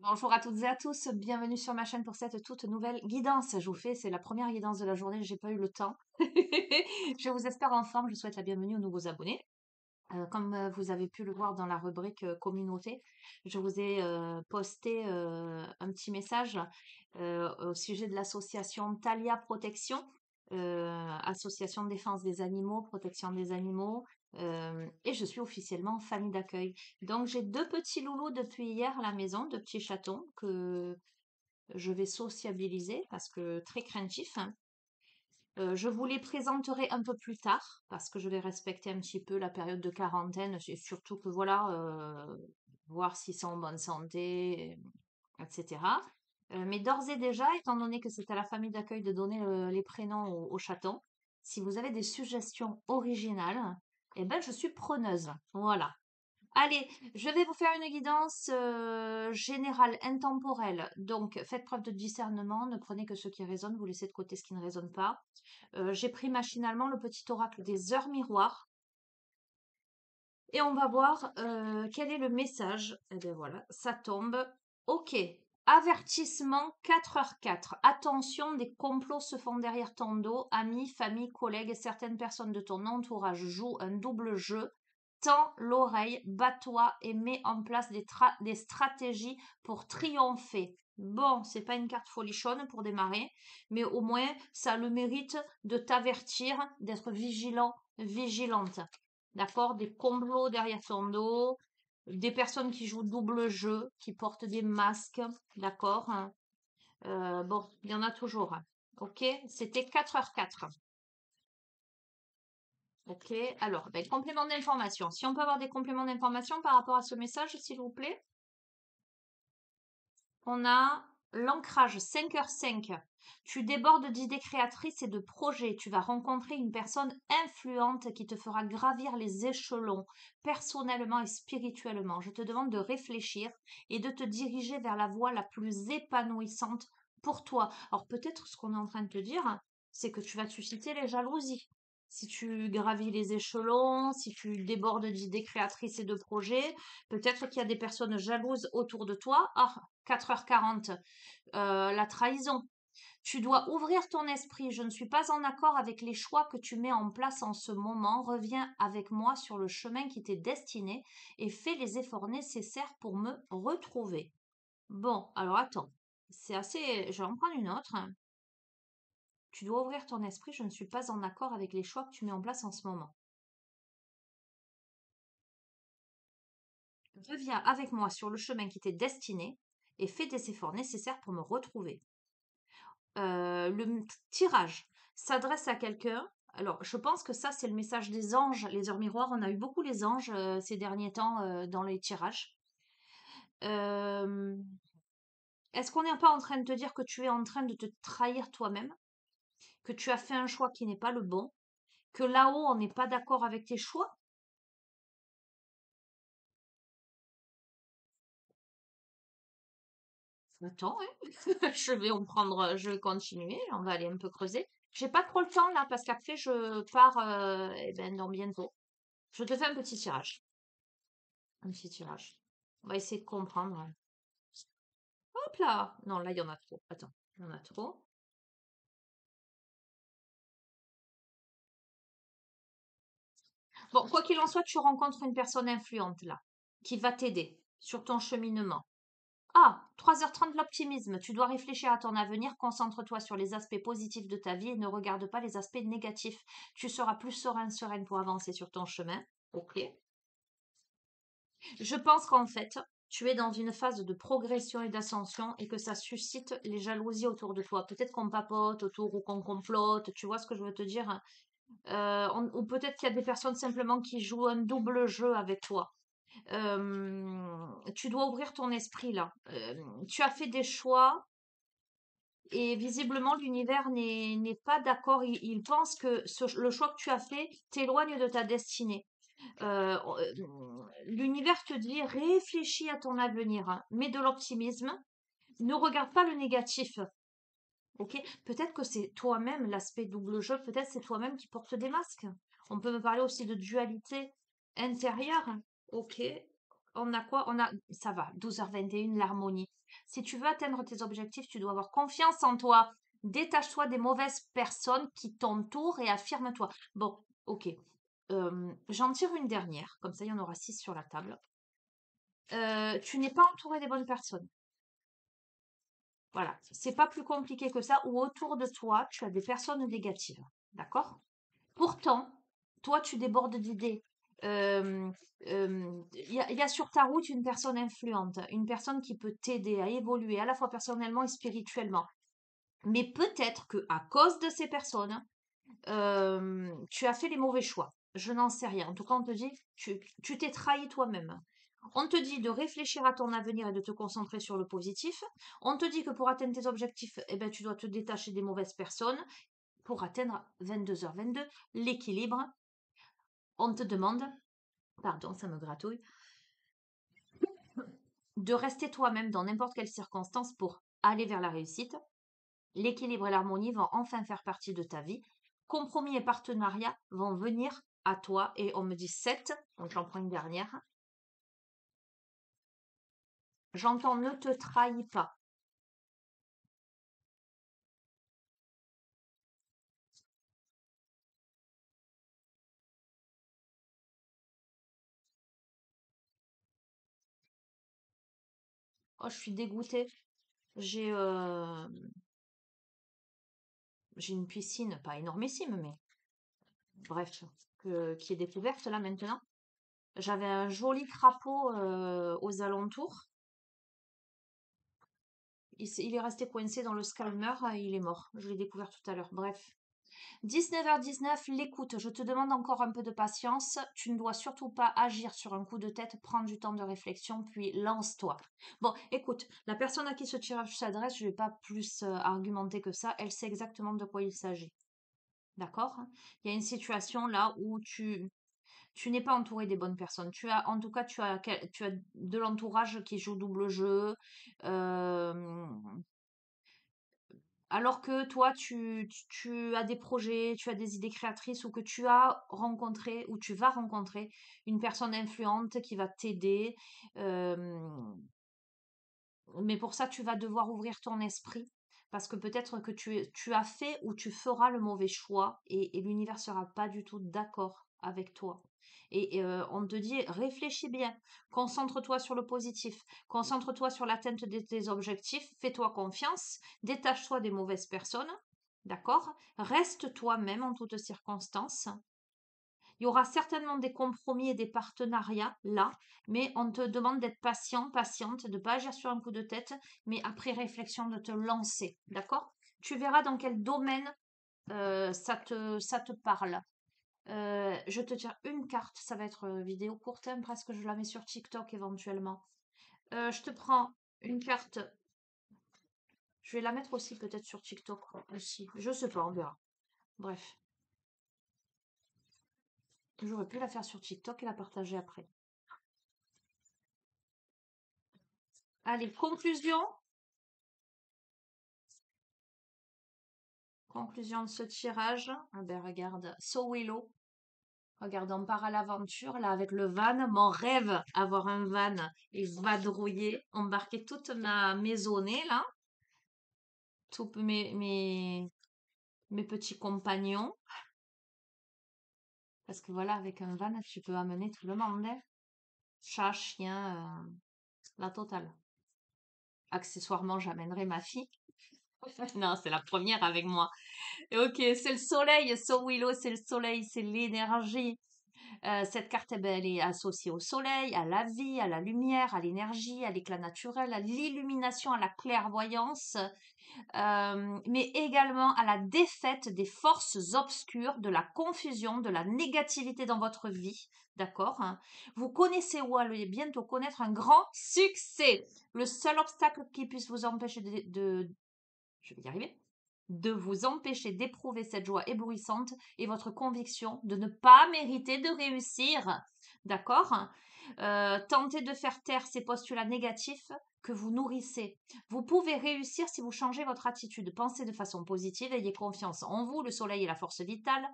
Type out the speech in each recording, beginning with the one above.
Bonjour à toutes et à tous, bienvenue sur ma chaîne pour cette toute nouvelle guidance. Je vous fais, c'est la première guidance de la journée, j'ai pas eu le temps. Je vous espère en forme, je souhaite la bienvenue aux nouveaux abonnés. Comme vous avez pu le voir dans la rubrique communauté, je vous ai posté un petit message au sujet de l'association Thalia Protection, association de défense des animaux, protection des animaux, et je suis officiellement famille d'accueil. Donc j'ai deux petits loulous depuis hier à la maison, deux petits chatons que je vais sociabiliser parce que très craintifs, hein. Je vous les présenterai un peu plus tard parce que je vais respecter un petit peu la période de quarantaine et surtout que voilà, voir s'ils sont en bonne santé, etc. Mais d'ores et déjà, étant donné que c'est à la famille d'accueil de donner les prénoms aux chatons, si vous avez des suggestions originales, eh ben, je suis preneuse. Voilà. Allez, je vais vous faire une guidance générale, intemporelle. Donc, faites preuve de discernement, ne prenez que ce qui résonne, vous laissez de côté ce qui ne résonne pas. J'ai pris machinalement le petit oracle des heures miroirs et on va voir quel est le message. Et bien voilà, ça tombe. Ok. Avertissement 4h04. Attention, des complots se font derrière ton dos. Amis, famille, collègues et certaines personnes de ton entourage jouent un double jeu. Tends l'oreille, bats-toi et mets en place des stratégies pour triompher. Bon, c'est pas une carte folichonne pour démarrer, mais au moins ça a le mérite de t'avertir, d'être vigilant, vigilante. D'accord? Des complots derrière ton dos, des personnes qui jouent double jeu, qui portent des masques, d'accord? Bon, il y en a toujours. Ok? C'était 4h04. Ok, alors, ben, complément d'information. Si on peut avoir des compléments d'information par rapport à ce message, s'il vous plaît. On a l'ancrage 5h05. Tu débordes d'idées créatrices et de projets. Tu vas rencontrer une personne influente qui te fera gravir les échelons personnellement et spirituellement. Je te demande de réfléchir et de te diriger vers la voie la plus épanouissante pour toi. Alors peut-être ce qu'on est en train de te dire, c'est que tu vas te susciter les jalousies. Si tu gravis les échelons, si tu débordes d'idées créatrices et de projets, peut-être qu'il y a des personnes jalouses autour de toi. Ah, 4h40, la trahison. Tu dois ouvrir ton esprit. Je ne suis pas en accord avec les choix que tu mets en place en ce moment. Reviens avec moi sur le chemin qui t'est destiné et fais les efforts nécessaires pour me retrouver. Bon, alors attends. C'est assez. Je vais en prendre une autre. Tu dois ouvrir ton esprit. Je ne suis pas en accord avec les choix que tu mets en place en ce moment. Reviens avec moi sur le chemin qui t'est destiné et fais des efforts nécessaires pour me retrouver. Tirage s'adresse à quelqu'un. Alors, je pense que ça, c'est le message des anges, les heures miroirs. On a eu beaucoup les anges ces derniers temps dans les tirages. Euh, Est-ce qu'on n'est pas en train de te dire que tu es en train de te trahir toi-même, que tu as fait un choix qui n'est pas le bon, que là-haut, on n'est pas d'accord avec tes choix? Attends, hein. Je vais continuer, on va aller un peu creuser. J'ai pas trop le temps là parce qu'après je pars eh ben, dans bientôt. Je te fais un petit tirage. Un petit tirage. On va essayer de comprendre. Hop là! Non, là, il y en a trop. Attends, il y en a trop. Bon, quoi qu'il en soit, tu rencontres une personne influente là, qui va t'aider sur ton cheminement. Ah, 3h30 de l'optimisme. Tu dois réfléchir à ton avenir, concentre-toi sur les aspects positifs de ta vie et ne regarde pas les aspects négatifs. Tu seras plus serein, sereine pour avancer sur ton chemin. Ok. Je pense qu'en fait, tu es dans une phase de progression et d'ascension et que ça suscite les jalousies autour de toi. Peut-être qu'on papote autour ou qu'on complote, tu vois ce que je veux te dire? Ou peut-être qu'il y a des personnes simplement qui jouent un double jeu avec toi. Tu dois ouvrir ton esprit là. Tu as fait des choix et visiblement l'univers n'est pas d'accord. Il pense que le choix que tu as fait t'éloigne de ta destinée. Euh, euh, L'univers te dit réfléchis à ton avenir, hein, mets de l'optimisme, ne regarde pas le négatif. Ok, peut-être que c'est toi-même l'aspect double jeu, peut-être c'est toi-même qui porte des masques. On peut me parler aussi de dualité intérieure. Ok, On a quoi? On a, ça va, 12h21, l'harmonie. Si tu veux atteindre tes objectifs, tu dois avoir confiance en toi. Détache-toi des mauvaises personnes qui t'entourent et affirme-toi. Bon, ok. J'en tire une dernière, comme ça il y en aura 6 sur la table. Tu n'es pas entouré des bonnes personnes. Voilà, c'est pas plus compliqué que ça, ou autour de toi, tu as des personnes négatives. D'accord? Pourtant, toi, tu débordes d'idées. Il y a sur ta route une personne influente, une personne qui peut t'aider à évoluer à la fois personnellement et spirituellement. Mais peut-être que à cause de ces personnes, tu as fait les mauvais choix. Je n'en sais rien. En tout cas, on te dit, tu t'es trahi toi-même. On te dit de réfléchir à ton avenir et de te concentrer sur le positif. On te dit que pour atteindre tes objectifs, eh ben, tu dois te détacher des mauvaises personnes. Pour atteindre 22h22, l'équilibre, on te demande, pardon, ça me gratouille, de rester toi-même dans n'importe quelle circonstance pour aller vers la réussite. L'équilibre et l'harmonie vont enfin faire partie de ta vie. Compromis et partenariat vont venir à toi. Et on me dit 7, donc j'en prends une dernière. J'entends ne te trahis pas. Oh, je suis dégoûtée. J'ai j'ai une piscine, pas énormissime, mais bref, qui est découverte là maintenant. J'avais un joli crapaud aux alentours. Il est resté coincé dans le scalmer, il est mort. Je l'ai découvert tout à l'heure. Bref. 19h19, l'écoute. Je te demande encore un peu de patience. Tu ne dois surtout pas agir sur un coup de tête. Prends du temps de réflexion, puis lance-toi. Bon, écoute, la personne à qui ce tirage s'adresse, je ne vais pas plus argumenter que ça. Elle sait exactement de quoi il s'agit. D'accord? Il y a une situation là où tu n'es pas entouré des bonnes personnes. En tout cas, tu as de l'entourage qui joue double jeu. euh, alors que toi, tu as des projets, tu as des idées créatrices ou que tu as rencontré ou tu vas rencontrer une personne influente qui va t'aider. euh, mais pour ça, tu vas devoir ouvrir ton esprit parce que peut-être que tu as fait ou tu feras le mauvais choix et l'univers sera pas du tout d'accord avec toi. Et on te dit, réfléchis bien, concentre-toi sur le positif, concentre-toi sur l'atteinte de tes objectifs, fais-toi confiance, détache-toi des mauvaises personnes, d'accord? Reste toi-même en toutes circonstances. Il y aura certainement des compromis et des partenariats là, mais on te demande d'être patient, patiente, de ne pas agir sur un coup de tête, mais après réflexion de te lancer, d'accord? Tu verras dans quel domaine ça te parle. Je te tire une carte, ça va être vidéo court terme, presque je la mets sur TikTok éventuellement. Je te prends une carte, je vais la mettre aussi peut-être sur TikTok aussi, je sais pas, on verra. Bref, j'aurais pu la faire sur TikTok et la partager après. Allez, conclusion. Conclusion de ce tirage. Ah ben regarde, So Willow. Regarde, on part à l'aventure là avec le van. Mon rêve, avoir un van et vadrouiller, embarquer toute ma maisonnée là, tous mes petits compagnons. Parce que voilà, avec un van, tu peux amener tout le monde, hein. Chat, chien, la totale. Accessoirement, j'amènerai ma fille. Non, c'est la première avec moi. Et ok, c'est le soleil. So Willow, c'est le soleil, c'est l'énergie. Cette carte, eh ben, elle est associée au soleil, à la vie, à la lumière, à l'énergie, à l'éclat naturel, à l'illumination, à la clairvoyance, mais également à la défaite des forces obscures, de la confusion, de la négativité dans votre vie. D'accord, hein? Vous connaissez ou allez bientôt connaître un grand succès. Le seul obstacle qui puisse vous empêcher je vais y arriver, de vous empêcher d'éprouver cette joie éblouissante et votre conviction de ne pas mériter de réussir. D'accord? Tentez de faire taire ces postulats négatifs que vous nourrissez. Vous pouvez réussir si vous changez votre attitude. Pensez de façon positive, ayez confiance en vous. Le soleil est la force vitale.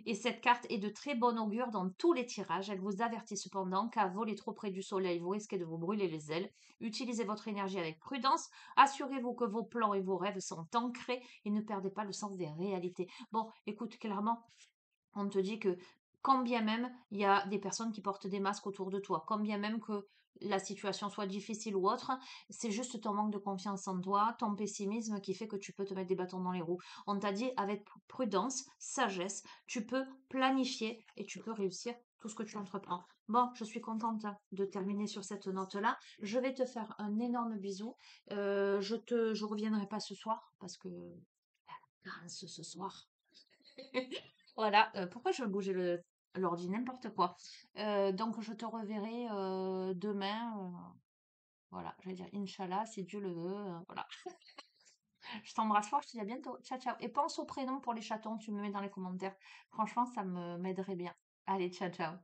Et cette carte est de très bon augure dans tous les tirages. Elle vous avertit cependant qu'à voler trop près du soleil, vous risquez de vous brûler les ailes. Utilisez votre énergie avec prudence. Assurez-vous que vos plans et vos rêves sont ancrés et ne perdez pas le sens des réalités. Bon, écoute, clairement, on te dit que quand bien même il y a des personnes qui portent des masques autour de toi, quand bien même que la situation soit difficile ou autre, c'est juste ton manque de confiance en toi, ton pessimisme qui fait que tu peux te mettre des bâtons dans les roues. On t'a dit avec prudence, sagesse, tu peux planifier et tu peux réussir tout ce que tu entreprends. Bon, je suis contente de terminer sur cette note-là. Je vais te faire un énorme bisou. Je reviendrai pas ce soir parce que grâce ce soir. Voilà, pourquoi je veux bouger l'ordi? N'importe quoi. Donc je te reverrai demain. Voilà, je vais dire Inch'Allah, si Dieu le veut. Voilà. Je t'embrasse fort, je te dis à bientôt. Ciao, ciao. Et pense au prénom pour les chatons, tu me mets dans les commentaires. Franchement, ça me m'aiderait bien. Allez, ciao, ciao.